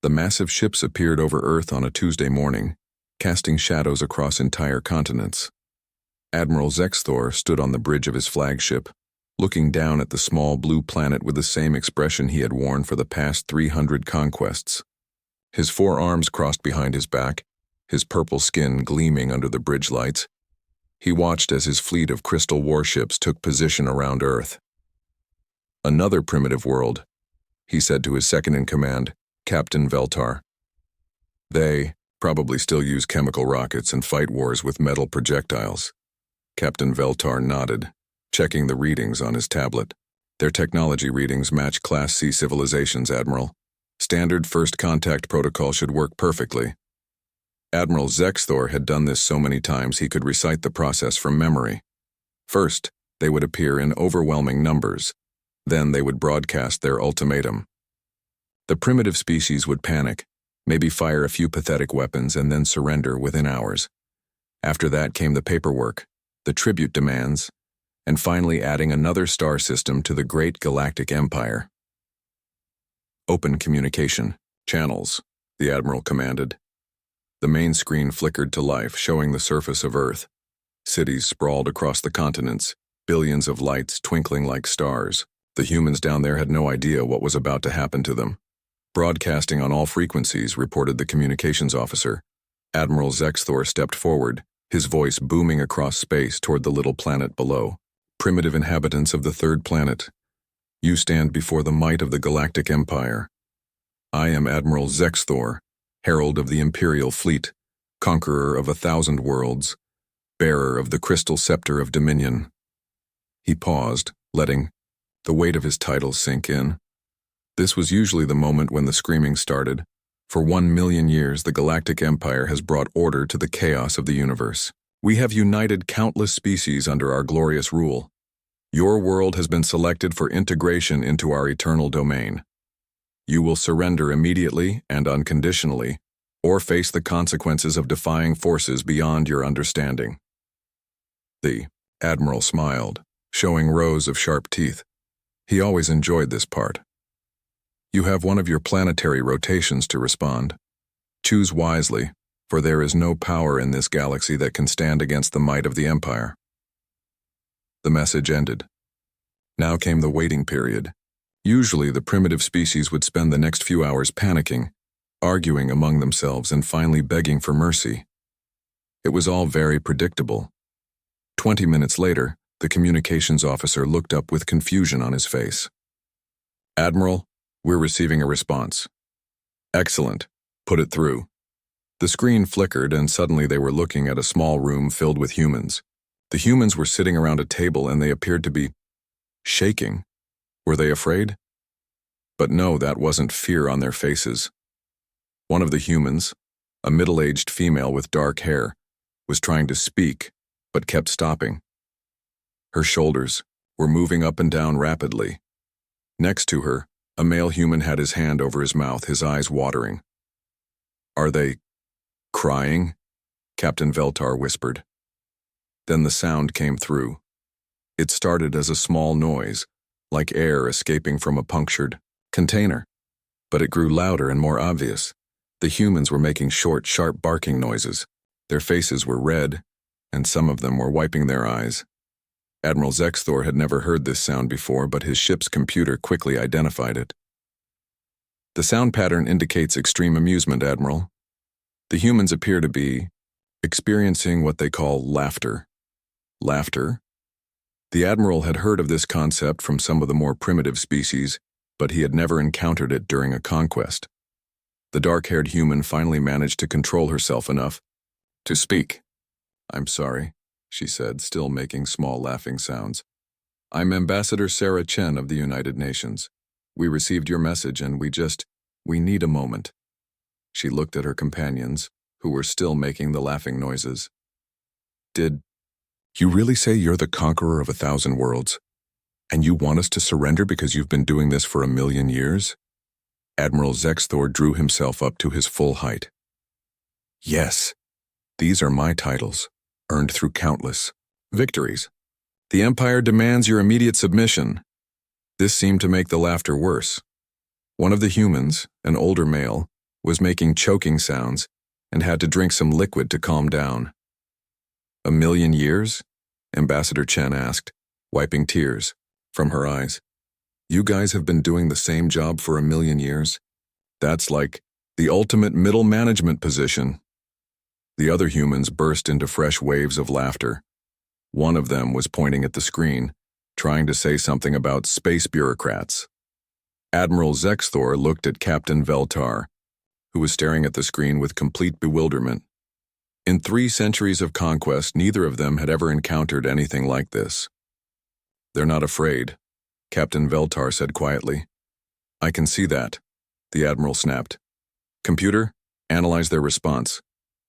The massive ships appeared over Earth on a Tuesday morning, casting shadows across entire continents. Admiral Zexthor stood on the bridge of his flagship, looking down at the small blue planet with the same expression he had worn for the past 300 conquests. His forearms crossed behind his back, his purple skin gleaming under the bridge lights. He watched as his fleet of crystal warships took position around Earth. "Another primitive world," he said to his second-in-command, Captain Veltar. "They probably still use chemical rockets and fight wars with metal projectiles." Captain Veltar nodded, checking the readings on his tablet. "Their technology readings match Class C civilizations, Admiral. Standard first contact protocol should work perfectly." Admiral Zexthor had done this so many times he could recite the process from memory. First, they would appear in overwhelming numbers. Then they would broadcast their ultimatum. The primitive species would panic, maybe fire a few pathetic weapons, and then surrender within hours. After that came the paperwork, the tribute demands, and finally adding another star system to the great galactic empire. "Open communication channels," the Admiral commanded. The main screen flickered to life, showing the surface of Earth. Cities sprawled across the continents, billions of lights twinkling like stars. The humans down there had no idea what was about to happen to them. "Broadcasting on all frequencies," reported the communications officer. Admiral Zexthor stepped forward, his voice booming across space toward the little planet below. "Primitive inhabitants of the third planet, you stand before the might of the Galactic Empire. I am Admiral Zexthor, herald of the Imperial Fleet, conqueror of 1,000 worlds, bearer of the crystal scepter of dominion." He paused, letting the weight of his title sink in. This was usually the moment when the screaming started. For 1,000,000 years, the Galactic Empire has brought order to the chaos of the universe. We have united countless species under our glorious rule. Your world has been selected for integration into our eternal domain. You will surrender immediately and unconditionally, or face the consequences of defying forces beyond your understanding. The Admiral smiled, showing rows of sharp teeth. He always enjoyed this part. "You have one of your planetary rotations to respond. Choose wisely, for there is no power in this galaxy that can stand against the might of the Empire." The message ended. Now came the waiting period. Usually the primitive species would spend the next few hours panicking, arguing among themselves, and finally begging for mercy. It was all very predictable. 20 minutes later, the communications officer looked up with confusion on his face. "Admiral, we're receiving a response." "Excellent. Put it through." The screen flickered, and suddenly they were looking at a small room filled with humans. The humans were sitting around a table, and they appeared to be shaking. Were they afraid? But no, that wasn't fear on their faces. One of the humans, a middle-aged female with dark hair, was trying to speak, but kept stopping. Her shoulders were moving up and down rapidly. Next to her, a male human had his hand over his mouth, his eyes watering. "Are they crying?" Captain Veltar whispered. Then the sound came through. It started as a small noise, like air escaping from a punctured container. But it grew louder and more obvious. The humans were making short, sharp barking noises. Their faces were red, and some of them were wiping their eyes. Admiral Zexthor had never heard this sound before, but his ship's computer quickly identified it. "The sound pattern indicates extreme amusement, Admiral. The humans appear to be experiencing what they call laughter." Laughter? The Admiral had heard of this concept from some of the more primitive species, but he had never encountered it during a conquest. The dark-haired human finally managed to control herself enough to speak. "I'm sorry," she said, still making small laughing sounds. "I'm Ambassador Sarah Chen of the United Nations. We received your message and we need a moment." She looked at her companions, who were still making the laughing noises. "Did you really say you're the conqueror of 1,000 worlds? And you want us to surrender because you've been doing this for 1,000,000 years?" Admiral Zexthor drew himself up to his full height. "Yes, these are my titles, earned through countless victories. The Empire demands your immediate submission." This seemed to make the laughter worse. One of the humans, an older male, was making choking sounds and had to drink some liquid to calm down. "A million years?" Ambassador Chen asked, wiping tears from her eyes. "You guys have been doing the same job for a million years? That's like the ultimate middle management position." The other humans burst into fresh waves of laughter. One of them was pointing at the screen, trying to say something about space bureaucrats. Admiral Zexthor looked at Captain Veltar, who was staring at the screen with complete bewilderment. In 3 centuries of conquest, neither of them had ever encountered anything like this. "They're not afraid," Captain Veltar said quietly. "I can see that," the Admiral snapped. "Computer, analyze their response.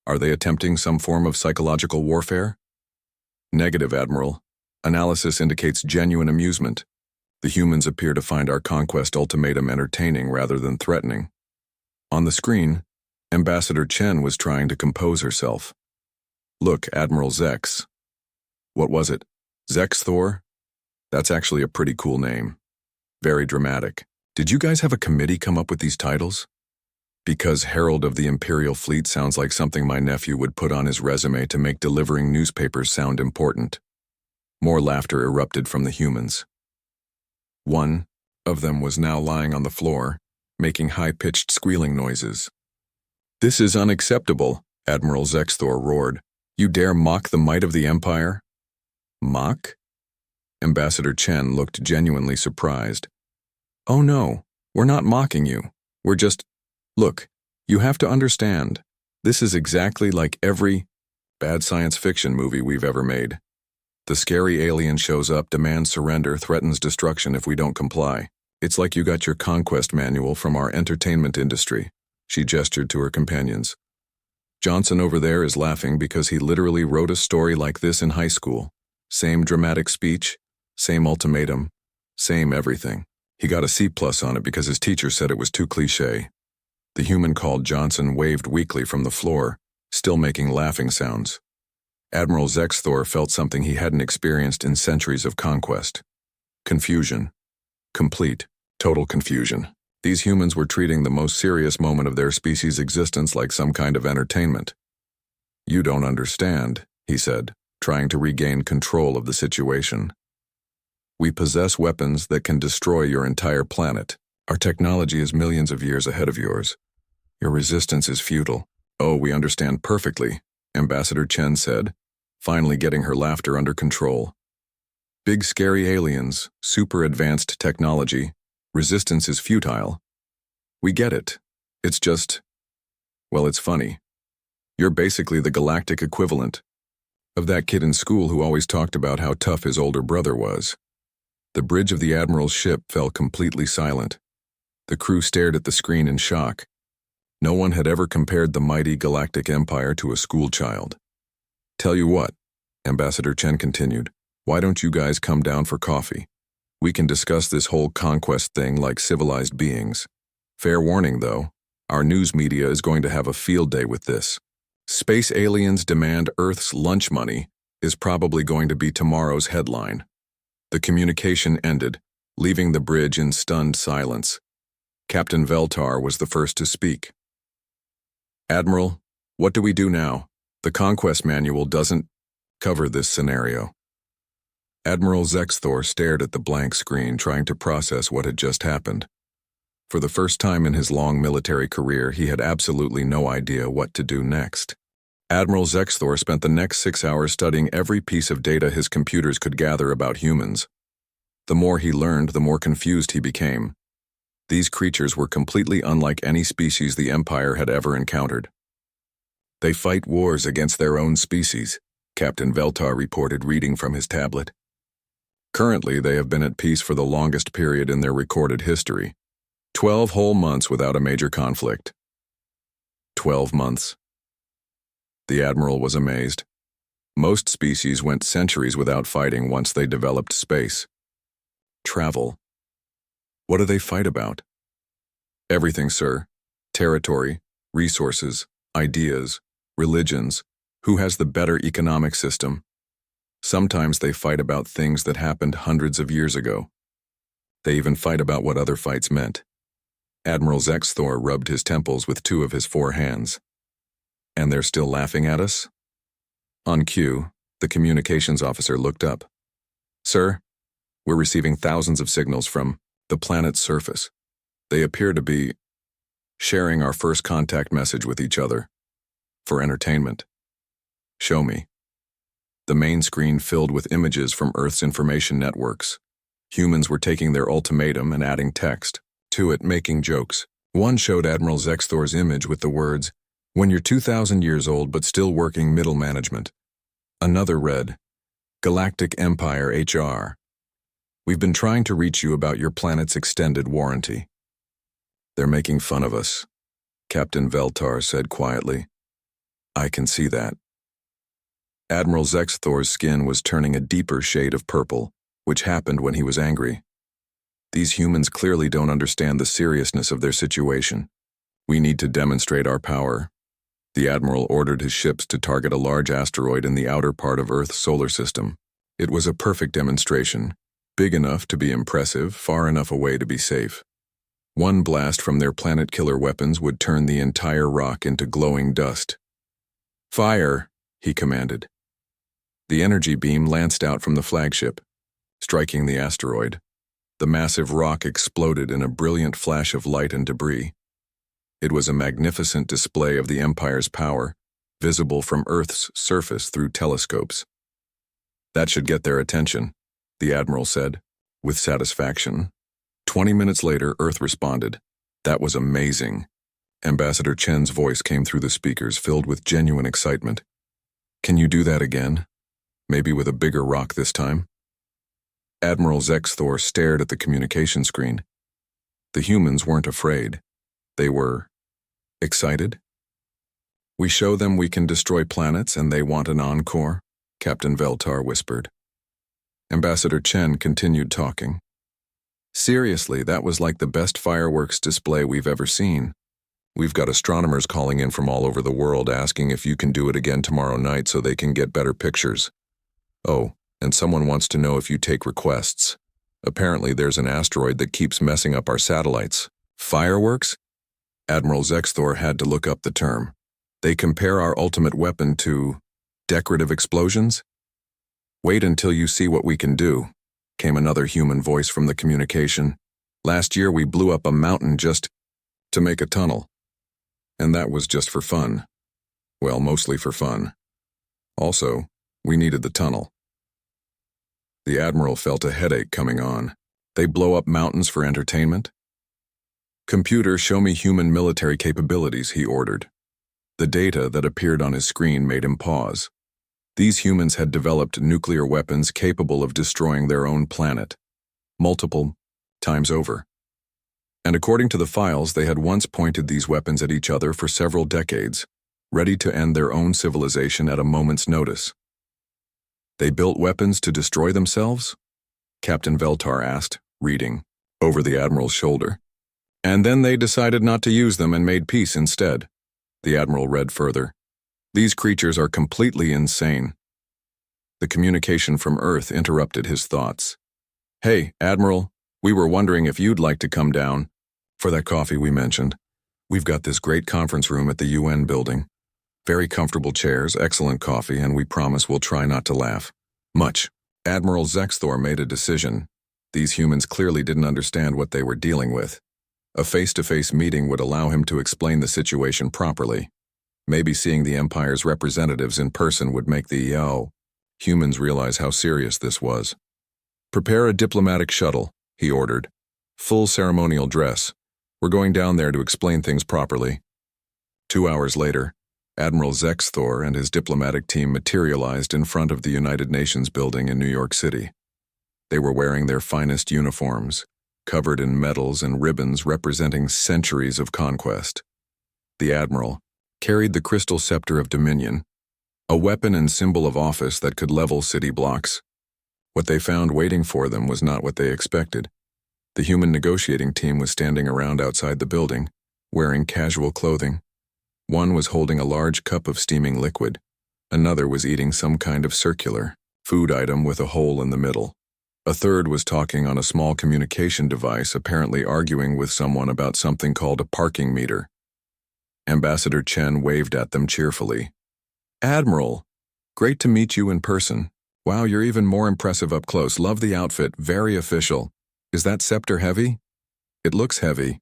Are they attempting some form of psychological warfare?" "Negative, Admiral. Analysis indicates genuine amusement. The humans appear to find our conquest ultimatum entertaining rather than threatening." On the screen, Ambassador Chen was trying to compose herself. "Look, Admiral Zex." "What was it? Zexthor? That's actually a pretty cool name. Very dramatic. Did you guys have a committee come up with these titles?" "Because Herald of the Imperial Fleet sounds like something my nephew would put on his resume to make delivering newspapers sound important." More laughter erupted from the humans. One of them was now lying on the floor, making high-pitched squealing noises. "This is unacceptable," Admiral Zexthor roared. "You dare mock the might of the Empire?" "Mock?" Ambassador Chen looked genuinely surprised. "Oh no, we're not mocking you. We're just... Look, you have to understand. This is exactly like every bad science fiction movie we've ever made. The scary alien shows up, demands surrender, threatens destruction if we don't comply. It's like you got your conquest manual from our entertainment industry." She gestured to her companions. "Johnson over there is laughing because he literally wrote a story like this in high school. Same dramatic speech, same ultimatum, same everything. He got a C+ on it because his teacher said it was too cliché." The human called Johnson waved weakly from the floor, still making laughing sounds. Admiral Zexthor felt something he hadn't experienced in centuries of conquest. Confusion. Complete, total confusion. These humans were treating the most serious moment of their species' existence like some kind of entertainment. "You don't understand," he said, trying to regain control of the situation. "We possess weapons that can destroy your entire planet. Our technology is millions of years ahead of yours. Your resistance is futile." "Oh, we understand perfectly," Ambassador Chen said, finally getting her laughter under control. "Big scary aliens, super advanced technology, resistance is futile. We get it. It's just, well, it's funny. You're basically the galactic equivalent of that kid in school who always talked about how tough his older brother was." The bridge of the Admiral's ship fell completely silent. The crew stared at the screen in shock. No one had ever compared the mighty galactic empire to a schoolchild. "Tell you what," Ambassador Chen continued, "why don't you guys come down for coffee? We can discuss this whole conquest thing like civilized beings. Fair warning, though, our news media is going to have a field day with this. Space aliens demand Earth's lunch money is probably going to be tomorrow's headline." The communication ended, leaving the bridge in stunned silence. Captain Veltar was the first to speak. "Admiral, what do we do now? The Conquest Manual doesn't cover this scenario." Admiral Zexthor stared at the blank screen, trying to process what had just happened. For the first time in his long military career, he had absolutely no idea what to do next. Admiral Zexthor spent the next 6 hours studying every piece of data his computers could gather about humans. The more he learned, the more confused he became. These creatures were completely unlike any species the Empire had ever encountered. "They fight wars against their own species," Captain Veltar reported, reading from his tablet. "Currently, they have been at peace for the longest period in their recorded history. 12 whole months without a major conflict." 12 months. The Admiral was amazed. Most species went centuries without fighting once they developed space. Travel. What do they fight about? "Everything, sir. Territory, resources, ideas, religions, who has the better economic system. Sometimes they fight about things that happened hundreds of years ago. They even fight about what other fights meant. Admiral Zexthor rubbed his temples with two of his four hands. And they're still laughing at us? On cue, the communications officer looked up. Sir, we're receiving thousands of signals from the planet's surface. They appear to be sharing our first contact message with each other. For entertainment. Show me. The main screen filled with images from Earth's information networks. Humans were taking their ultimatum and adding text to it, making jokes. One showed Admiral Zexthor's image with the words, "When you're 2,000 years old but still working middle management." Another read, "Galactic Empire HR. We've been trying to reach you about your planet's extended warranty." They're making fun of us, Captain Veltar said quietly. I can see that. Admiral Zexthor's skin was turning a deeper shade of purple, which happened when he was angry. These humans clearly don't understand the seriousness of their situation. We need to demonstrate our power. The Admiral ordered his ships to target a large asteroid in the outer part of Earth's solar system. It was a perfect demonstration, big enough to be impressive, far enough away to be safe. One blast from their planet-killer weapons would turn the entire rock into glowing dust. Fire, he commanded. The energy beam lanced out from the flagship, striking the asteroid. The massive rock exploded in a brilliant flash of light and debris. It was a magnificent display of the Empire's power, visible from Earth's surface through telescopes. That should get their attention, the Admiral said, with satisfaction. 20 minutes later, Earth responded. That was amazing. Ambassador Chen's voice came through the speakers, filled with genuine excitement. Can you do that again? Maybe with a bigger rock this time? Admiral Zexthor stared at the communication screen. The humans weren't afraid. They were excited. We show them we can destroy planets and they want an encore, Captain Veltar whispered. Ambassador Chen continued talking. Seriously, that was like the best fireworks display we've ever seen. We've got astronomers calling in from all over the world asking if you can do it again tomorrow night so they can get better pictures. Oh, and someone wants to know if you take requests. Apparently there's an asteroid that keeps messing up our satellites. Fireworks? Admiral Zexthor had to look up the term. They compare our ultimate weapon to decorative explosions? Wait until you see what we can do, came another human voice from the communication. Last year we blew up a mountain just to make a tunnel. And that was just for fun. Well, mostly for fun. Also, we needed the tunnel. The Admiral felt a headache coming on. They blow up mountains for entertainment? Computer, show me human military capabilities, he ordered. The data that appeared on his screen made him pause. These humans had developed nuclear weapons capable of destroying their own planet, multiple times over. And according to the files, they had once pointed these weapons at each other for several decades, ready to end their own civilization at a moment's notice. They built weapons to destroy themselves? Captain Veltar asked, reading over the Admiral's shoulder. And then they decided not to use them and made peace instead. The Admiral read further. These creatures are completely insane. The communication from Earth interrupted his thoughts. Hey, Admiral, we were wondering if you'd like to come down for that coffee we mentioned. We've got this great conference room at the UN building. Very comfortable chairs, excellent coffee, and we promise we'll try not to laugh much. Admiral Zexthor made a decision. These humans clearly didn't understand what they were dealing with. A face-to-face meeting would allow him to explain the situation properly. Maybe seeing the Empire's representatives in person would make the humans realize how serious this was. Prepare a diplomatic shuttle, he ordered. Full ceremonial dress. We're going down there to explain things properly. 2 hours later, Admiral Zexthor and his diplomatic team materialized in front of the United Nations building in New York City. They were wearing their finest uniforms, covered in medals and ribbons representing centuries of conquest. The Admiral carried the crystal scepter of dominion, a weapon and symbol of office that could level city blocks. What they found waiting for them was not what they expected. The human negotiating team was standing around outside the building, wearing casual clothing. One was holding a large cup of steaming liquid. Another was eating some kind of circular food item with a hole in the middle. A third was talking on a small communication device, apparently arguing with someone about something called a parking meter. Ambassador Chen waved at them cheerfully. "Admiral, great to meet you in person. Wow, you're even more impressive up close. Love the outfit, very official. Is that scepter heavy?" "It looks heavy."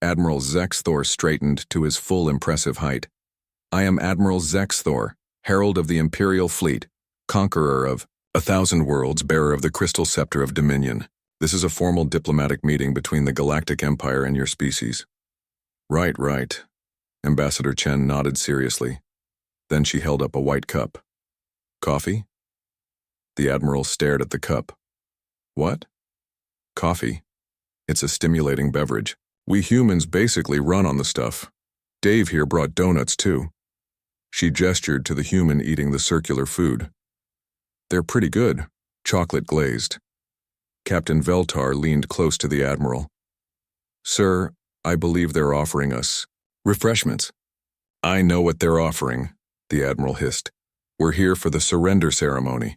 Admiral Zexthor straightened to his full impressive height. "I am Admiral Zexthor, Herald of the Imperial Fleet, conqueror of 1,000 worlds, bearer of the Crystal Scepter of Dominion. This is a formal diplomatic meeting between the Galactic Empire and your species." Right. Ambassador Chen nodded seriously. Then she held up a white cup. "Coffee?" The Admiral stared at the cup. "What?" "Coffee. It's a stimulating beverage. We humans basically run on the stuff. Dave here brought donuts too." She gestured to the human eating the circular food. "They're pretty good, chocolate glazed." Captain Veltar leaned close to the Admiral. "Sir, I believe they're offering us refreshments." "I know what they're offering," the Admiral hissed. "We're here for the surrender ceremony."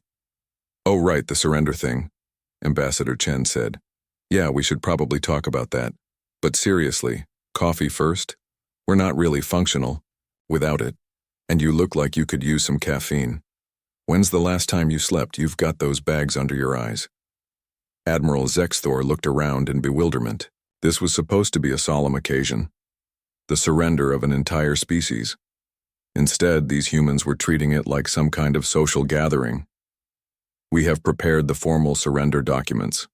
"Oh right, the surrender thing," Ambassador Chen said. "Yeah, we should probably talk about that. But seriously, coffee first? We're not really functional without it. And you look like you could use some caffeine. When's the last time you slept? You've got those bags under your eyes." Admiral Zexthor looked around in bewilderment. This was supposed to be a solemn occasion. The surrender of an entire species. Instead, these humans were treating it like some kind of social gathering. "We have prepared the formal surrender documents,"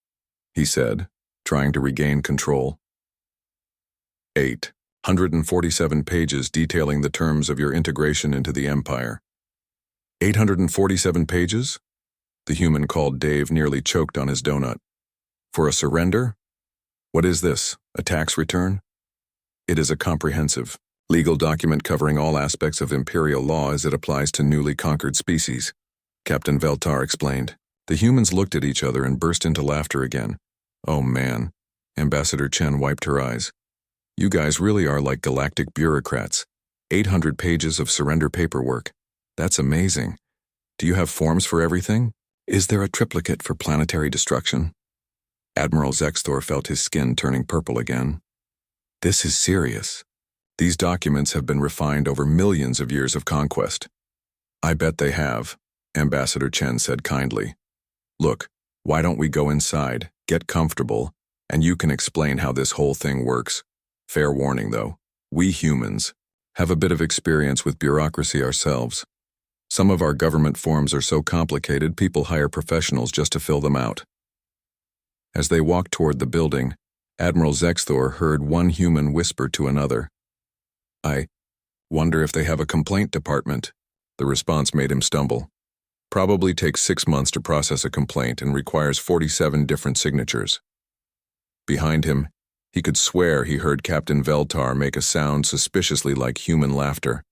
he said, trying to regain control. 847 pages detailing the terms of your integration into the Empire. 847 pages? The human called Dave nearly choked on his donut. "For a surrender? What is this, a tax return?" "It is a comprehensive, legal document covering all aspects of Imperial law as it applies to newly conquered species," Captain Veltar explained. The humans looked at each other and burst into laughter again. "Oh man," Ambassador Chen wiped her eyes. "You guys really are like galactic bureaucrats. 800 pages of surrender paperwork. That's amazing. Do you have forms for everything? Is there a triplicate for planetary destruction?" Admiral Zexthor felt his skin turning purple again. "This is serious. These documents have been refined over millions of years of conquest." "I bet they have," Ambassador Chen said kindly. "Look, why don't we go inside, get comfortable, and you can explain how this whole thing works. Fair warning though, we humans have a bit of experience with bureaucracy ourselves. Some of our government forms are so complicated people hire professionals just to fill them out." As they walked toward the building, Admiral Zexthor heard one human whisper to another. "I wonder if they have a complaint department." The response made him stumble. "Probably takes 6 months to process a complaint and requires 47 different signatures." Behind him, he could swear he heard Captain Veltar make a sound suspiciously like human laughter.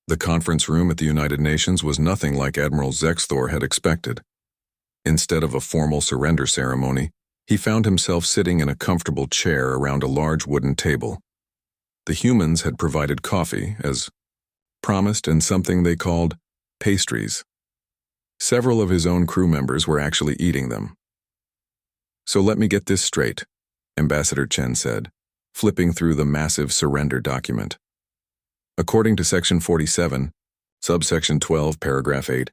The conference room at the United Nations was nothing like Admiral Zexthor had expected. Instead of a formal surrender ceremony, he found himself sitting in a comfortable chair around a large wooden table. The humans had provided coffee, as promised, and something they called pastries. Several of his own crew members were actually eating them. "So let me get this straight," Ambassador Chen said, flipping through the massive surrender document. "According to Section 47, Subsection 12, Paragraph 8,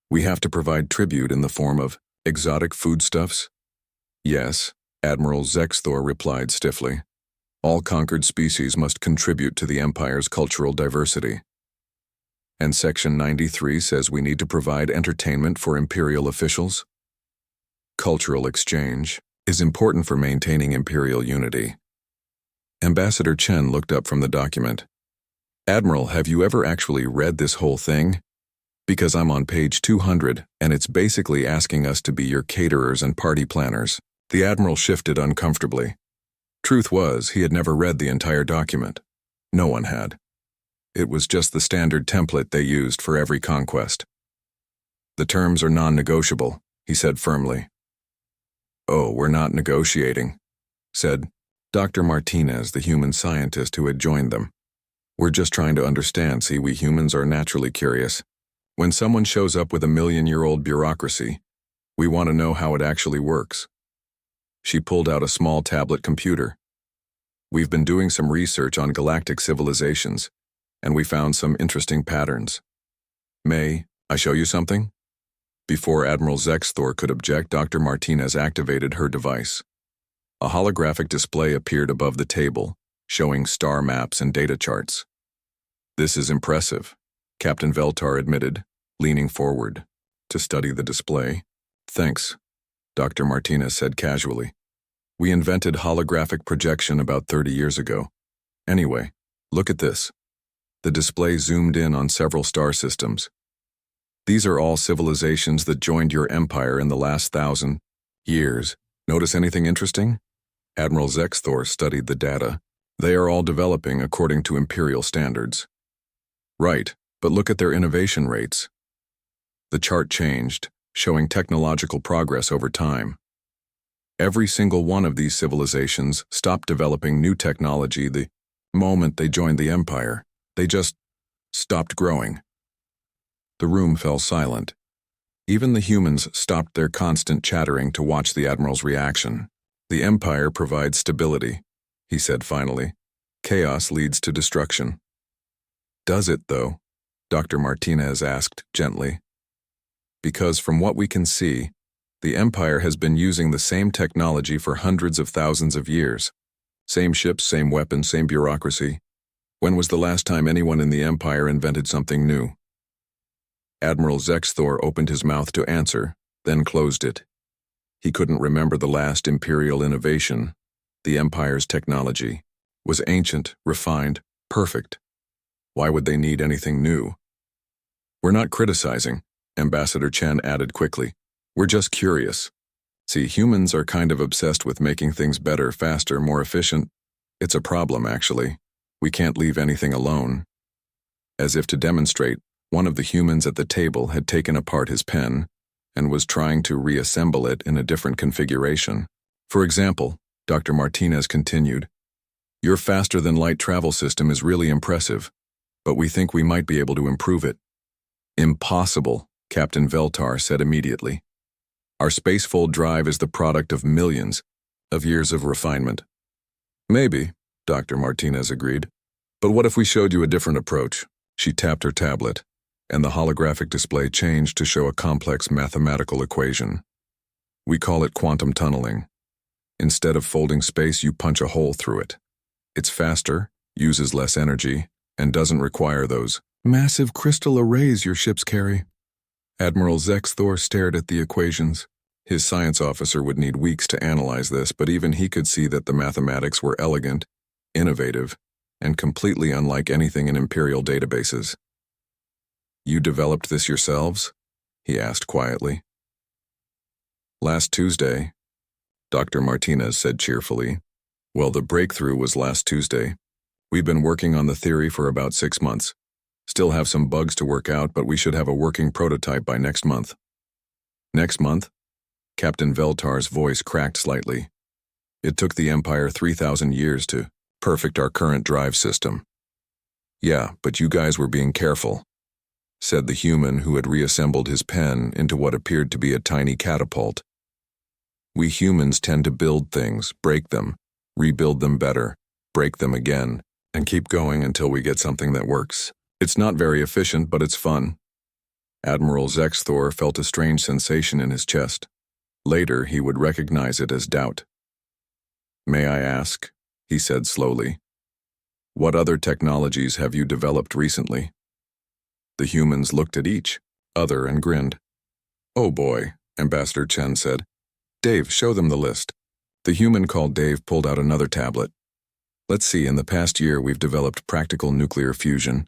we have to provide tribute in the form of exotic foodstuffs?" "Yes," Admiral Zexthor replied stiffly. "All conquered species must contribute to the Empire's cultural diversity." "And Section 93 says we need to provide entertainment for Imperial officials?" "Cultural exchange is important for maintaining Imperial unity." Ambassador Chen looked up from the document. "Admiral, have you ever actually read this whole thing? Because I'm on page 200, and it's basically asking us to be your caterers and party planners." The Admiral shifted uncomfortably. Truth was, he had never read the entire document. No one had. It was just the standard template they used for every conquest. "The terms are non-negotiable," he said firmly. "Oh, we're not negotiating," said Dr. Martinez, the human scientist who had joined them. "We're just trying to understand. See, we humans are naturally curious. When someone shows up with a million-year-old bureaucracy, We want to know how it actually works. She pulled out a small tablet computer. We've been doing some research on galactic civilizations, and we found some interesting patterns. May I show you something? Before Admiral Zexthor could object, Dr. Martinez activated her device. A holographic display appeared above the table, showing star maps and data charts. This is impressive, Captain Veltar admitted, leaning forward to study the display. Thanks, Dr. Martinez said casually. We invented holographic projection about 30 years ago. Anyway, look at this. The display zoomed in on several star systems. These are all civilizations that joined your empire in the last 1,000 years. Notice anything interesting? Admiral Zexthor studied the data. They are all developing according to imperial standards. Right, but look at their innovation rates. The chart changed, showing technological progress over time. Every single one of these civilizations stopped developing new technology the moment they joined the empire. They just stopped growing. The room fell silent. Even the humans stopped their constant chattering to watch the Admiral's reaction. The Empire provides stability, he said finally. Chaos leads to destruction. Does it, though? Dr. Martinez asked gently. Because from what we can see, the Empire has been using the same technology for hundreds of thousands of years. Same ships, same weapons, same bureaucracy. When was the last time anyone in the Empire invented something new? Admiral Zexthor opened his mouth to answer, then closed it. He couldn't remember the last imperial innovation. The Empire's technology was ancient, refined, perfect. Why would they need anything new? We're not criticizing, Ambassador Chen added quickly. We're just curious. See, humans are kind of obsessed with making things better, faster, more efficient. It's a problem, actually. We can't leave anything alone. As if to demonstrate, one of the humans at the table had taken apart his pen and was trying to reassemble it in a different configuration. For example, Dr. Martinez continued, your faster-than-light travel system is really impressive, but we think we might be able to improve it. Impossible, Captain Veltar said immediately. Our spacefold drive is the product of millions of years of refinement. Maybe, Dr. Martinez agreed. But what if we showed you a different approach? She tapped her tablet, and the holographic display changed to show a complex mathematical equation. We call it quantum tunneling. Instead of folding space, you punch a hole through it. It's faster, uses less energy, and doesn't require those massive crystal arrays your ships carry. Admiral Zexthor stared at the equations. His science officer would need weeks to analyze this, but even he could see that the mathematics were elegant, innovative, and completely unlike anything in imperial databases. You developed this yourselves? He asked quietly. Last Tuesday, Dr. Martinez said cheerfully. Well, the breakthrough was last Tuesday. We've been working on the theory for about 6 months. Still have some bugs to work out, but we should have a working prototype by next month. Next month? Captain Veltar's voice cracked slightly. It took the Empire 3,000 years to perfect our current drive system. Yeah, but you guys were being careful, said the human who had reassembled his pen into what appeared to be a tiny catapult. We humans tend to build things, break them, rebuild them better, break them again, and keep going until we get something that works. It's not very efficient, but it's fun. Admiral Zexthor felt a strange sensation in his chest. Later, he would recognize it as doubt. May I ask, he said slowly, what other technologies have you developed recently? The humans looked at each other and grinned. Oh boy, Ambassador Chen said. Dave, show them the list. The human called Dave pulled out another tablet. Let's see, in the past year we've developed practical nuclear fusion,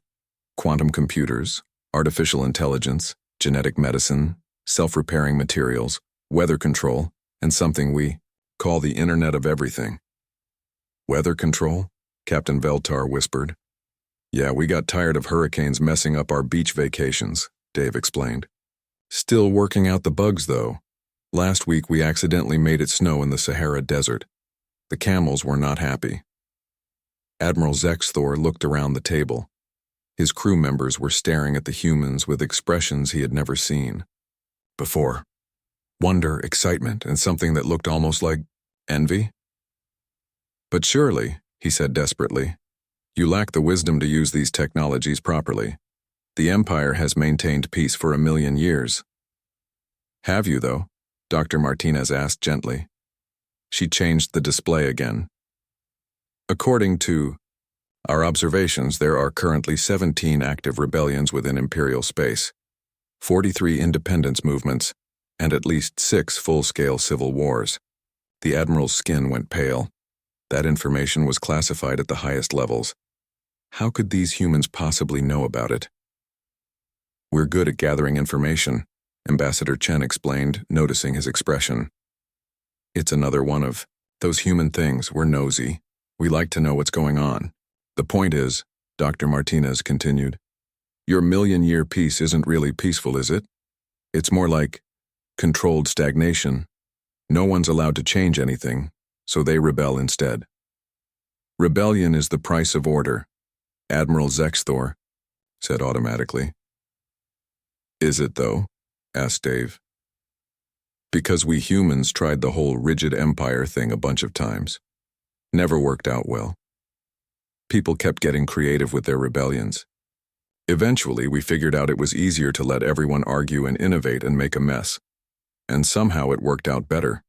quantum computers, artificial intelligence, genetic medicine, self-repairing materials, weather control, and something we call the Internet of Everything. Weather control? Captain Veltar whispered. Yeah, we got tired of hurricanes messing up our beach vacations, Dave explained. Still working out the bugs, though. Last week we accidentally made it snow in the Sahara Desert. The camels were not happy. Admiral Zexthor looked around the table. His crew members were staring at the humans with expressions he had never seen before. Wonder, excitement, and something that looked almost like envy. But surely, he said desperately, you lack the wisdom to use these technologies properly. The Empire has maintained peace for 1,000,000 years. Have you, though? Dr. Martinez asked gently. She changed the display again. According to our observations, there are currently 17 active rebellions within Imperial space, 43 independence movements, and at least 6 full-scale civil wars. The Admiral's skin went pale. That information was classified at the highest levels. How could these humans possibly know about it? We're good at gathering information, Ambassador Chen explained, noticing his expression. It's another one of those human things. We're nosy. We like to know what's going on. The point is, Dr. Martinez continued, your 1,000,000-year peace isn't really peaceful, is it? It's more like controlled stagnation. No one's allowed to change anything, so they rebel instead. Rebellion is the price of order, Admiral Zexthor said automatically. Is it, though? Asked Dave. Because we humans tried the whole rigid empire thing a bunch of times. Never worked out well. People kept getting creative with their rebellions. Eventually, we figured out it was easier to let everyone argue and innovate and make a mess. And somehow it worked out better.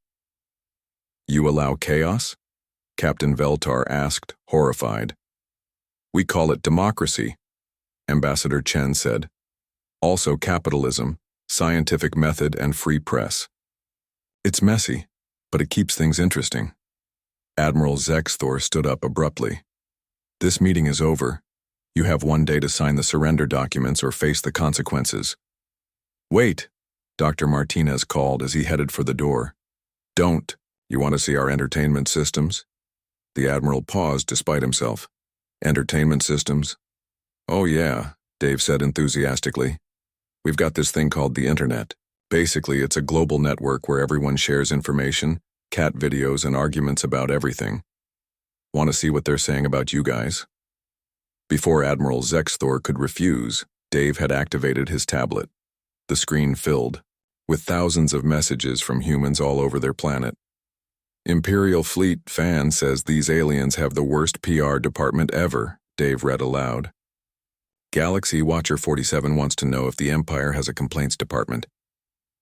You allow chaos? Captain Veltar asked, horrified. We call it democracy, Ambassador Chen said. Also capitalism, scientific method, and free press. It's messy, but it keeps things interesting. Admiral Zexthor stood up abruptly. This meeting is over. You have 1 day to sign the surrender documents or face the consequences. Wait, Dr. Martinez called as he headed for the door. Don't. You want to see our entertainment systems? The Admiral paused despite himself. Entertainment systems? Oh yeah, Dave said enthusiastically. We've got this thing called the Internet. Basically, it's a global network where everyone shares information, cat videos, and arguments about everything. Want to see what they're saying about you guys? Before Admiral Zexthor could refuse, Dave had activated his tablet. The screen filled, with thousands of messages from humans all over their planet. Imperial Fleet fan says these aliens have the worst PR department ever, Dave read aloud. Galaxy Watcher 47 wants to know if the Empire has a complaints department.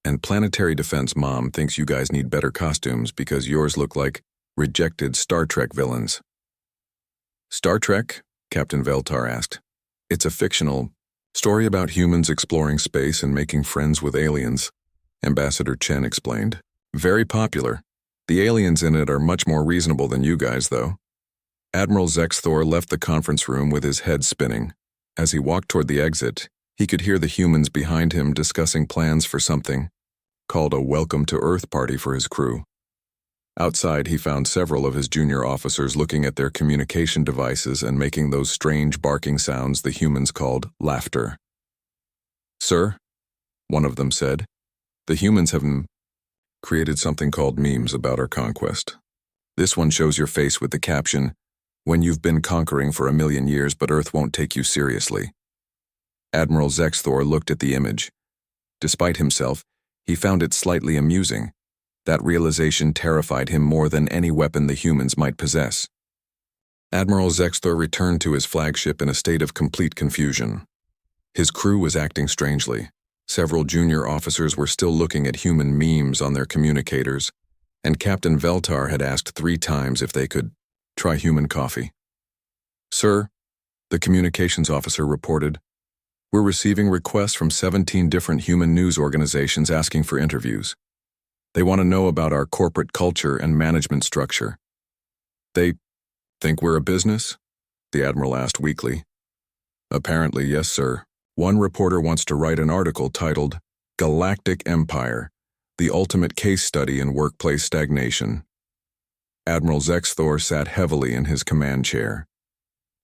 And Planetary Defense Mom thinks you guys need better costumes because yours look like rejected Star Trek villains. Star Trek? Captain Veltar asked. It's a fictional story about humans exploring space and making friends with aliens, Ambassador Chen explained. Very popular. The aliens in it are much more reasonable than you guys, though. Admiral Zexthor left the conference room with his head spinning. As he walked toward the exit, he could hear the humans behind him discussing plans for something called a Welcome to Earth party for his crew. Outside, he found several of his junior officers looking at their communication devices and making those strange barking sounds the humans called laughter. Sir, one of them said, the humans have created something called memes about our conquest. This one shows your face with the caption, when you've been conquering for 1,000,000 years but Earth won't take you seriously. Admiral Zexthor looked at the image. Despite himself, he found it slightly amusing. That realization terrified him more than any weapon the humans might possess. Admiral Zexthor returned to his flagship in a state of complete confusion. His crew was acting strangely. Several junior officers were still looking at human memes on their communicators, and Captain Veltar had asked 3 times if they could try human coffee. Sir, the communications officer reported, we're receiving requests from 17 different human news organizations asking for interviews. They want to know about our corporate culture and management structure. They think we're a business? The Admiral asked weakly. Apparently, yes, sir. One reporter wants to write an article titled Galactic Empire, the Ultimate Case Study in Workplace Stagnation. Admiral Zexthor sat heavily in his command chair.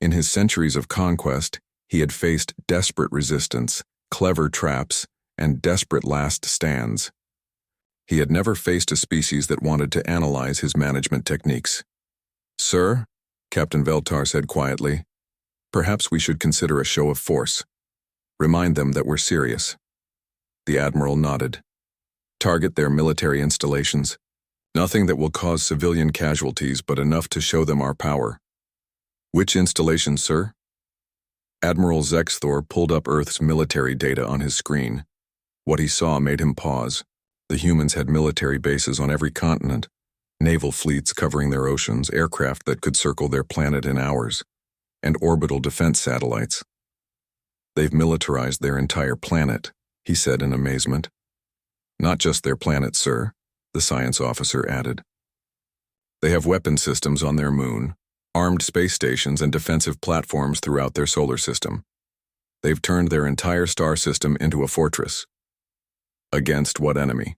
In his centuries of conquest, he had faced desperate resistance, clever traps, and desperate last stands. He had never faced a species that wanted to analyze his management techniques. Sir, Captain Veltar said quietly, perhaps we should consider a show of force. Remind them that we're serious. The Admiral nodded. Target their military installations. Nothing that will cause civilian casualties, but enough to show them our power. Which installations, sir? Admiral Zexthor pulled up Earth's military data on his screen. What he saw made him pause. The humans had military bases on every continent, naval fleets covering their oceans, aircraft that could circle their planet in hours, and orbital defense satellites. They've militarized their entire planet, he said in amazement. Not just their planet, sir, the science officer added. They have weapon systems on their moon, armed space stations and defensive platforms throughout their solar system. They've turned their entire star system into a fortress. Against what enemy?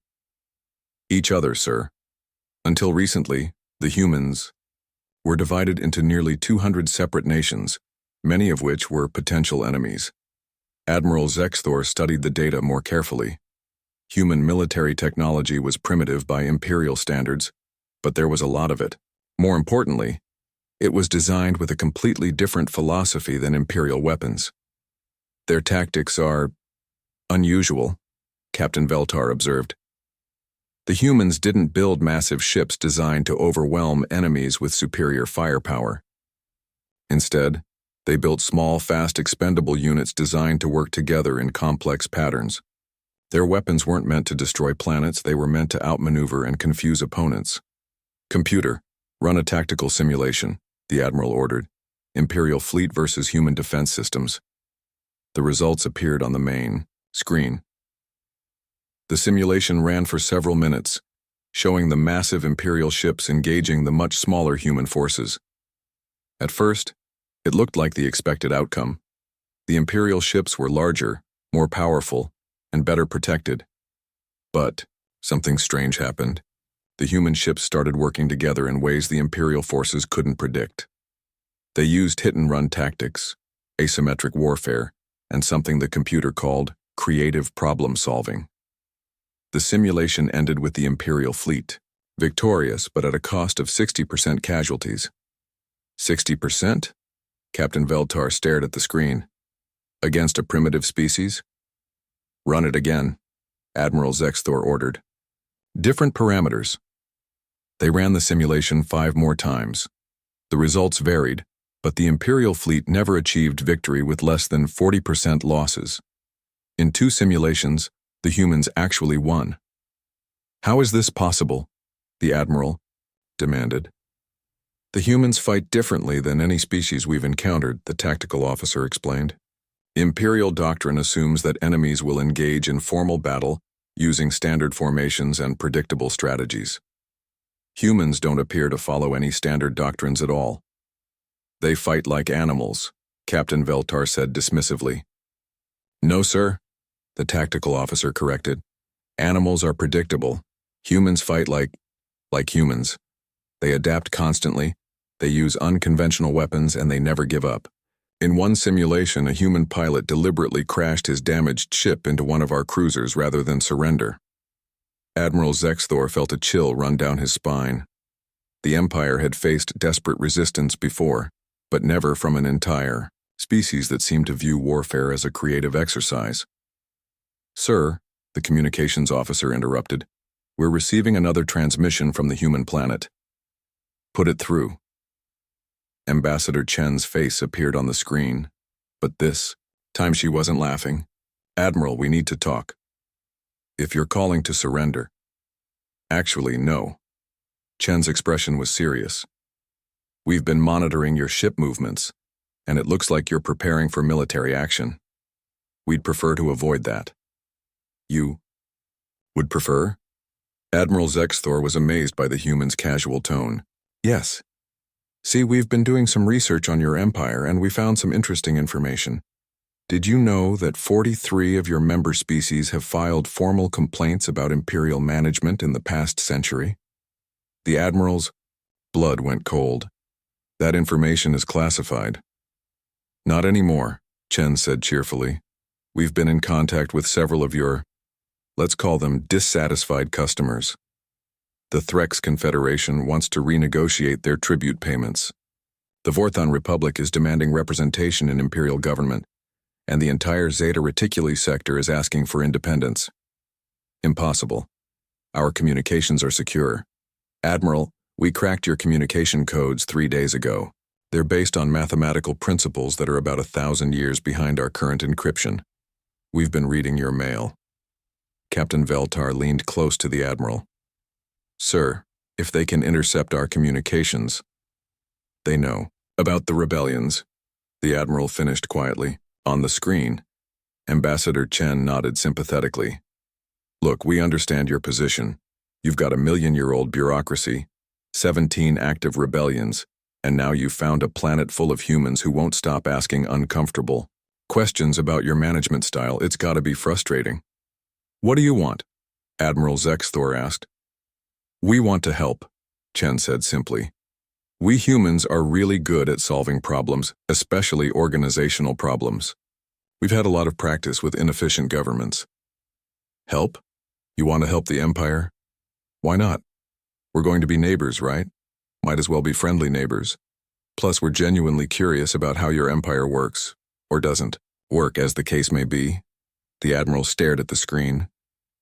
Each other, sir. Until recently, the humans were divided into nearly 200 separate nations, many of which were potential enemies. Admiral Zexthor studied the data more carefully. Human military technology was primitive by imperial standards, but there was a lot of it. More importantly, it was designed with a completely different philosophy than imperial weapons. Their tactics are unusual, Captain Veltar observed. The humans didn't build massive ships designed to overwhelm enemies with superior firepower. Instead, they built small, fast, expendable units designed to work together in complex patterns. Their weapons weren't meant to destroy planets, they were meant to outmaneuver and confuse opponents. Computer, run a tactical simulation, the Admiral ordered. Imperial fleet versus human defense systems. The results appeared on the main screen. The simulation ran for several minutes, showing the massive Imperial ships engaging the much smaller human forces. At first, it looked like the expected outcome. The Imperial ships were larger, more powerful, and better protected. But something strange happened. The human ships started working together in ways the Imperial forces couldn't predict. They used hit-and-run tactics, asymmetric warfare, and something the computer called creative problem-solving. The simulation ended with the Imperial fleet, victorious but at a cost of 60% casualties. 60%? Captain Veltar stared at the screen. Against a primitive species? Run it again, Admiral Zexthor ordered. Different parameters. They ran the simulation 5 more times. The results varied, but the Imperial fleet never achieved victory with less than 40% losses. In 2 simulations, the humans actually won. How is this possible? The Admiral demanded. The humans fight differently than any species we've encountered, the tactical officer explained. Imperial doctrine assumes that enemies will engage in formal battle using standard formations and predictable strategies. Humans don't appear to follow any standard doctrines at all. They fight like animals, Captain Veltar said dismissively. No, sir, the tactical officer corrected. Animals are predictable. Humans fight like humans. They adapt constantly, they use unconventional weapons, and they never give up. In one simulation, a human pilot deliberately crashed his damaged ship into one of our cruisers rather than surrender. Admiral Zexthor felt a chill run down his spine. The Empire had faced desperate resistance before, but never from an entire species that seemed to view warfare as a creative exercise. Sir, the communications officer interrupted, we're receiving another transmission from the human planet. Put it through. Ambassador Chen's face appeared on the screen, but this time she wasn't laughing. Admiral, we need to talk. If you're calling to surrender. Actually, no. Chen's expression was serious. We've been monitoring your ship movements, and it looks like you're preparing for military action. We'd prefer to avoid that. You would prefer? Admiral Zexthor was amazed by the human's casual tone. Yes. See, we've been doing some research on your empire, and we found some interesting information. Did you know that 43 of your member species have filed formal complaints about imperial management in the past century? The Admiral's blood went cold. That information is classified. Not anymore, Chen said cheerfully. We've been in contact with several of your, let's call them dissatisfied customers. The Threx Confederation wants to renegotiate their tribute payments. The Vorthon Republic is demanding representation in imperial government, and the entire Zeta Reticuli sector is asking for independence. Impossible. Our communications are secure. Admiral, we cracked your communication codes 3 days ago. They're based on mathematical principles that are about 1,000 years behind our current encryption. We've been reading your mail. Captain Veltar leaned close to the Admiral. Sir, if they can intercept our communications, they know about the rebellions. The Admiral finished quietly. On the screen, Ambassador Chen nodded sympathetically. Look, we understand your position. You've got a million-year-old bureaucracy, 17 active rebellions, and now you've found a planet full of humans who won't stop asking uncomfortable questions about your management style. It's gotta be frustrating. What do you want? Admiral Zexthor asked. We want to help, Chen said simply. We humans are really good at solving problems, especially organizational problems. We've had a lot of practice with inefficient governments. Help? You want to help the Empire? Why not? We're going to be neighbors, right? Might as well be friendly neighbors. Plus, we're genuinely curious about how your Empire works, or doesn't work, as the case may be. The Admiral stared at the screen.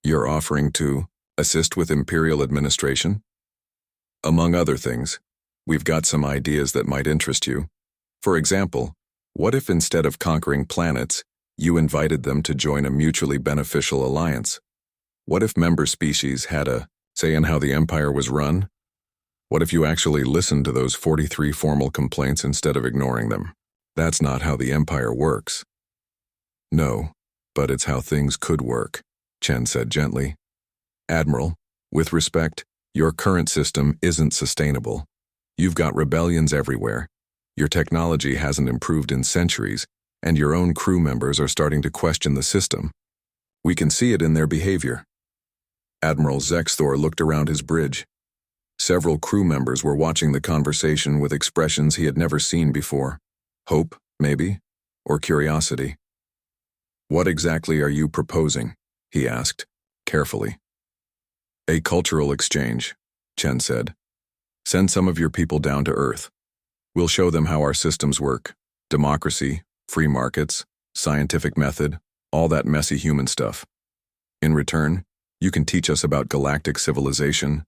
You're offering to assist with Imperial administration? Among other things, we've got some ideas that might interest you. For example, what if instead of conquering planets, you invited them to join a mutually beneficial alliance? What if member species had a say in how the Empire was run? What if you actually listened to those 43 formal complaints instead of ignoring them? That's not how the Empire works. No, but it's how things could work, Chen said gently. Admiral, with respect, your current system isn't sustainable. You've got rebellions everywhere. Your technology hasn't improved in centuries, and your own crew members are starting to question the system. We can see it in their behavior. Admiral Zexthor looked around his bridge. Several crew members were watching the conversation with expressions he had never seen before. Hope, maybe, or curiosity. What exactly are you proposing? He asked, carefully. A cultural exchange, Chen said. Send some of your people down to Earth. We'll show them how our systems work. Democracy, free markets, scientific method, all that messy human stuff. In return, you can teach us about galactic civilization,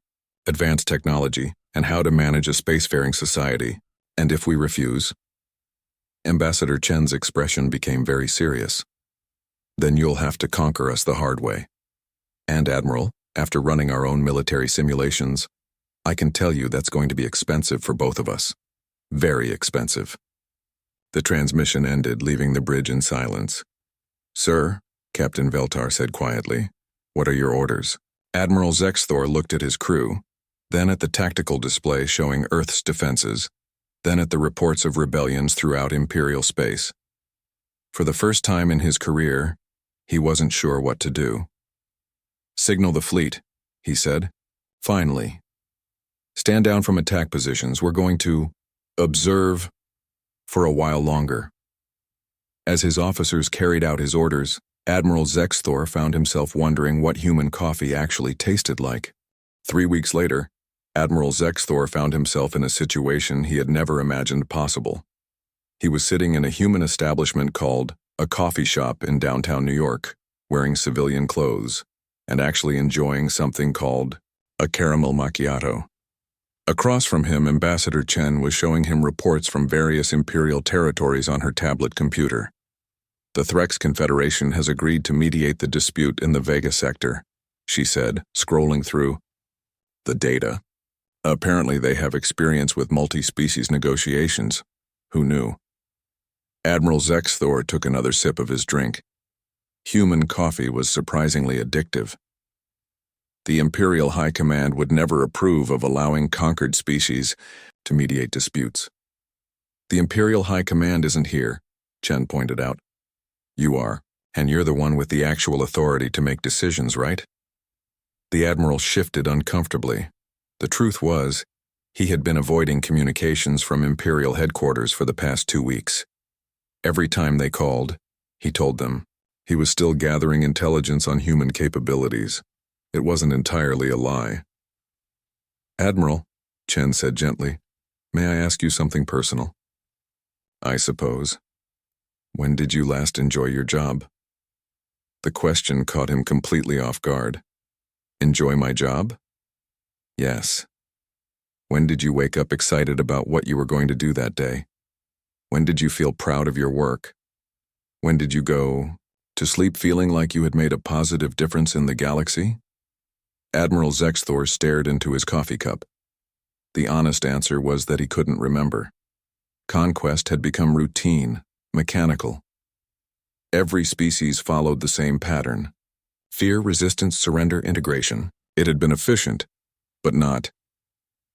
advanced technology, and how to manage a spacefaring society. And if we refuse? Ambassador Chen's expression became very serious. Then you'll have to conquer us the hard way. And Admiral, after running our own military simulations, I can tell you that's going to be expensive for both of us. Very expensive. The transmission ended, leaving the bridge in silence. Sir, Captain Veltar said quietly, what are your orders? Admiral Zexthor looked at his crew, then at the tactical display showing Earth's defenses, then at the reports of rebellions throughout Imperial space. For the first time in his career, he wasn't sure what to do. Signal the fleet, he said. Finally. Stand down from attack positions. We're going to observe for a while longer. As his officers carried out his orders, Admiral Zexthor found himself wondering what human coffee actually tasted like. 3 weeks later, Admiral Zexthor found himself in a situation he had never imagined possible. He was sitting in a human establishment called a coffee shop in downtown New York, wearing civilian clothes, and actually enjoying something called a caramel macchiato. Across from him, Ambassador Chen was showing him reports from various Imperial territories on her tablet computer. The Threx Confederation has agreed to mediate the dispute in the Vega sector, she said, scrolling through the data. Apparently they have experience with multi-species negotiations. Who knew? Admiral Zexthor took another sip of his drink. Human coffee was surprisingly addictive. The Imperial High Command would never approve of allowing conquered species to mediate disputes. The Imperial High Command isn't here, Chen pointed out. You are, and you're the one with the actual authority to make decisions, right? The Admiral shifted uncomfortably. The truth was, he had been avoiding communications from Imperial headquarters for the past 2 weeks. Every time they called, he told them, he was still gathering intelligence on human capabilities. It wasn't entirely a lie. Admiral, Chen said gently, may I ask you something personal? I suppose. When did you last enjoy your job? The question caught him completely off guard. Enjoy my job? Yes. When did you wake up excited about what you were going to do that day? When did you feel proud of your work? When did you go to sleep feeling like you had made a positive difference in the galaxy? Admiral Zexthor stared into his coffee cup. The honest answer was that he couldn't remember. Conquest had become routine, mechanical. Every species followed the same pattern: fear, resistance, surrender, integration. It had been efficient, but not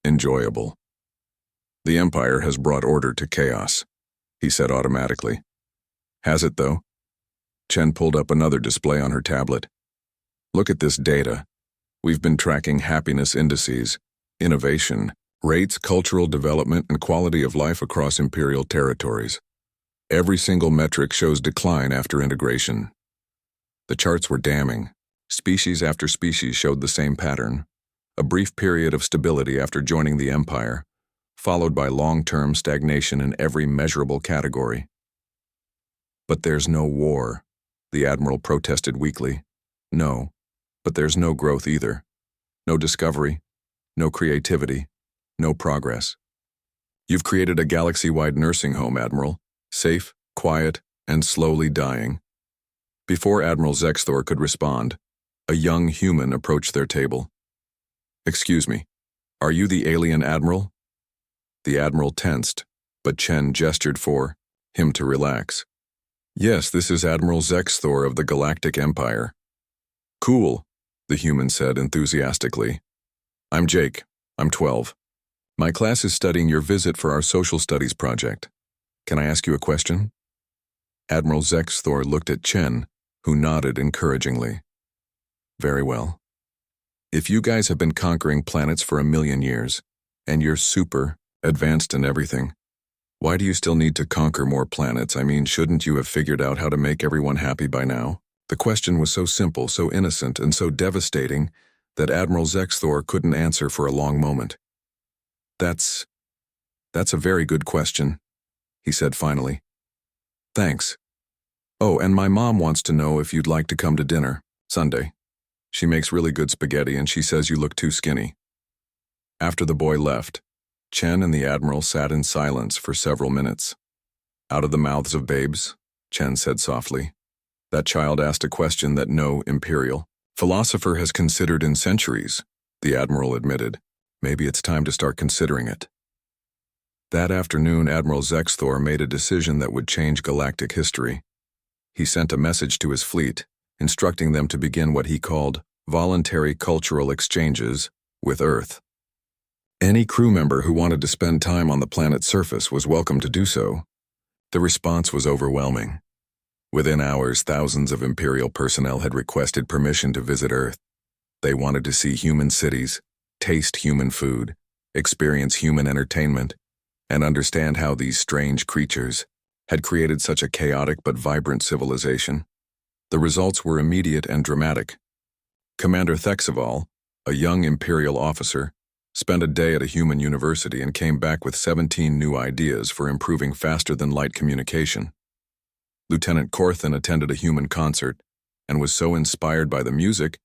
enjoyable. The Empire has brought order to chaos, he said automatically. Has it, though? Chen pulled up another display on her tablet. Look at this data. We've been tracking happiness indices, innovation, rates, cultural development, and quality of life across Imperial territories. Every single metric shows decline after integration. The charts were damning. Species after species showed the same pattern: a brief period of stability after joining the Empire, followed by long-term stagnation in every measurable category. But there's no war, the Admiral protested weakly. No, but there's no growth either. No discovery, no creativity, no progress. You've created a galaxy-wide nursing home, Admiral, safe, quiet, and slowly dying. Before Admiral Zexthor could respond, a young human approached their table. Excuse me, are you the alien Admiral? The Admiral tensed, but Chen gestured for him to relax. Yes, this is Admiral Zexthor of the Galactic Empire. Cool, the human said enthusiastically. I'm Jake. I'm 12. My class is studying your visit for our social studies project. Can I ask you a question? Admiral Zexthor looked at Chen, who nodded encouragingly. Very well. If you guys have been conquering planets for 1,000,000 years, and you're super advanced in everything, why do you still need to conquer more planets? I mean, shouldn't you have figured out how to make everyone happy by now? The question was so simple, so innocent, and so devastating that Admiral Zexthor couldn't answer for a long moment. That's a very good question, he said finally. Thanks. Oh, and my mom wants to know if you'd like to come to dinner Sunday. She makes really good spaghetti and she says you look too skinny. After the boy left, Chen and the Admiral sat in silence for several minutes. Out of the mouths of babes, Chen said softly. That child asked a question that no Imperial philosopher has considered in centuries, the Admiral admitted. Maybe it's time to start considering it. That afternoon, Admiral Zexthor made a decision that would change galactic history. He sent a message to his fleet, instructing them to begin what he called voluntary cultural exchanges with Earth. Any crew member who wanted to spend time on the planet's surface was welcome to do so. The response was overwhelming. Within hours, thousands of Imperial personnel had requested permission to visit Earth. They wanted to see human cities, taste human food, experience human entertainment, and understand how these strange creatures had created such a chaotic but vibrant civilization. The results were immediate and dramatic. Commander Thexaval, a young Imperial officer, spent a day at a human university and came back with 17 new ideas for improving faster-than-light communication. Lieutenant Corthan attended a human concert and was so inspired by the music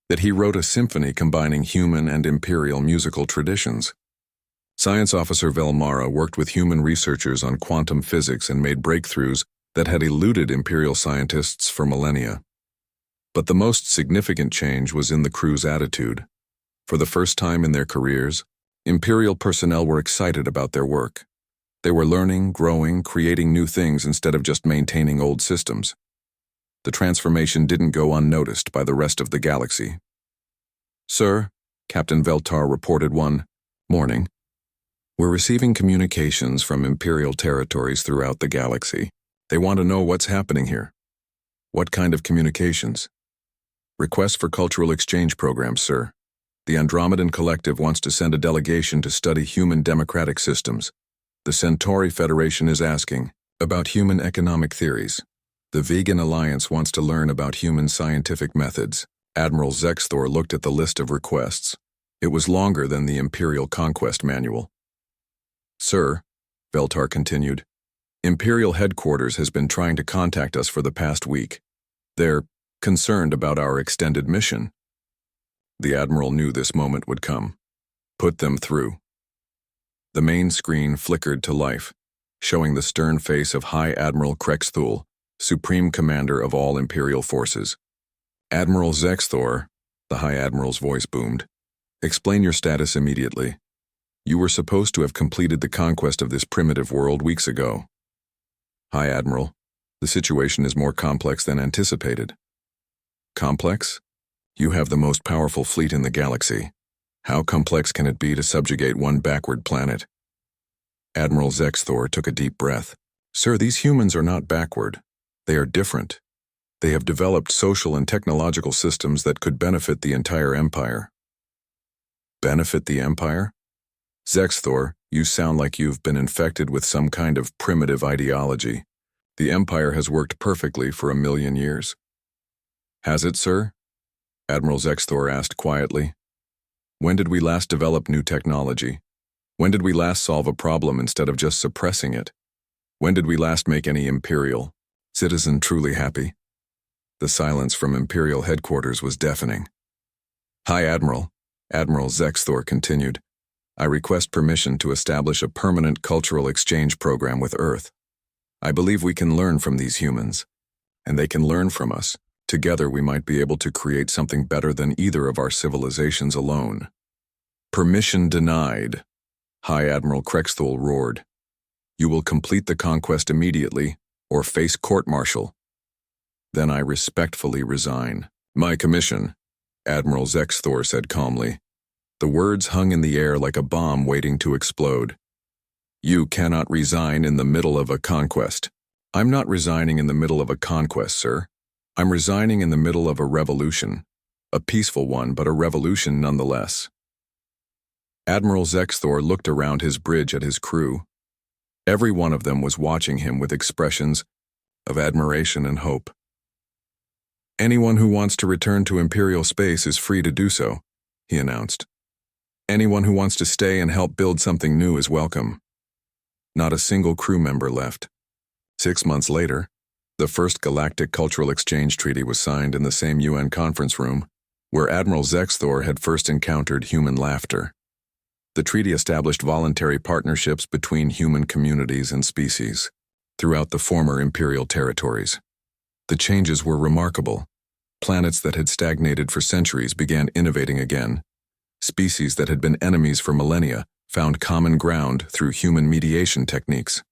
that he wrote a symphony combining human and Imperial musical traditions. Science Officer Velmara worked with human researchers on quantum physics and made breakthroughs that had eluded Imperial scientists for millennia. But the most significant change was in the crew's attitude. For the first time in their careers, Imperial personnel were excited about their work. They were learning, growing, creating new things instead of just maintaining old systems. The transformation didn't go unnoticed by the rest of the galaxy. Sir, Captain Veltar reported one morning, we're receiving communications from Imperial territories throughout the galaxy. They want to know what's happening here. What kind of communications? Requests for cultural exchange programs, sir. The Andromedan Collective wants to send a delegation to study human democratic systems. The Centauri Federation is asking about human economic theories. The Vegan Alliance wants to learn about human scientific methods. Admiral Zexthor looked at the list of requests. It was longer than the Imperial Conquest Manual. Sir, Veltar continued, Imperial Headquarters has been trying to contact us for the past week. They're concerned about our extended mission. The Admiral knew this moment would come. Put them through. The main screen flickered to life, showing the stern face of High Admiral Krexthul, Supreme Commander of all Imperial forces. Admiral Zexthor, the High Admiral's voice boomed. Explain your status immediately. You were supposed to have completed the conquest of this primitive world weeks ago. High Admiral, the situation is more complex than anticipated. Complex? You have the most powerful fleet in the galaxy. How complex can it be to subjugate one backward planet? Admiral Zexthor took a deep breath. Sir, these humans are not backward. They are different. They have developed social and technological systems that could benefit the entire Empire. Benefit the Empire? Zexthor, you sound like you've been infected with some kind of primitive ideology. The Empire has worked perfectly for 1,000,000 years. Has it, sir? Admiral Zexthor asked quietly. When did we last develop new technology? When did we last solve a problem instead of just suppressing it? When did we last make any Imperial citizen truly happy? The silence from Imperial headquarters was deafening. High Admiral, Admiral Zexthor continued, I request permission to establish a permanent cultural exchange program with Earth. I believe we can learn from these humans, and they can learn from us. Together we might be able to create something better than either of our civilizations alone. Permission denied, High Admiral Krexthul roared. You will complete the conquest immediately, or face court-martial. Then I respectfully resign. My commission, Admiral Zexthor said calmly. The words hung in the air like a bomb waiting to explode. You cannot resign in the middle of a conquest. I'm not resigning in the middle of a conquest, sir. I'm resigning in the middle of a revolution. A peaceful one, but a revolution nonetheless. Admiral Zexthor looked around his bridge at his crew. Every one of them was watching him with expressions of admiration and hope. Anyone who wants to return to Imperial space is free to do so, he announced. Anyone who wants to stay and help build something new is welcome. Not a single crew member left. 6 months later, the first Galactic Cultural Exchange Treaty was signed in the same UN conference room where Admiral Zexthor had first encountered human laughter. The treaty established voluntary partnerships between human communities and species throughout the former Imperial territories. The changes were remarkable. Planets that had stagnated for centuries began innovating again. Species that had been enemies for millennia found common ground through human mediation techniques.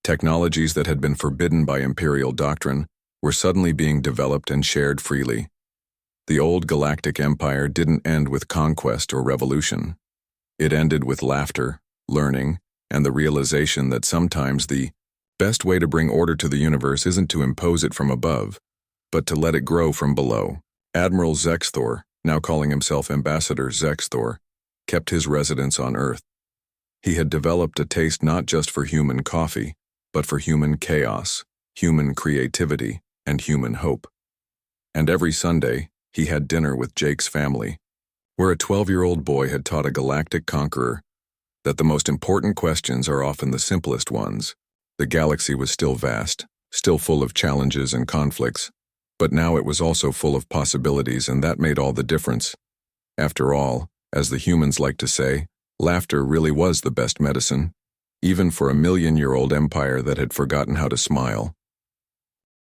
Technologies that had been forbidden by Imperial doctrine were suddenly being developed and shared freely. The old Galactic Empire didn't end with conquest or revolution. It ended with laughter, learning, and the realization that sometimes the best way to bring order to the universe isn't to impose it from above, but to let it grow from below. Admiral Zexthor, now calling himself Ambassador Zexthor, kept his residence on Earth. He had developed a taste not just for human coffee, but for human chaos, human creativity, and human hope. And every Sunday, he had dinner with Jake's family, where a 12-year-old boy had taught a galactic conqueror that the most important questions are often the simplest ones. The galaxy was still vast, still full of challenges and conflicts, but now it was also full of possibilities, and that made all the difference. After all, as the humans like to say, laughter really was the best medicine, even for a 1,000,000-year-old empire that had forgotten how to smile.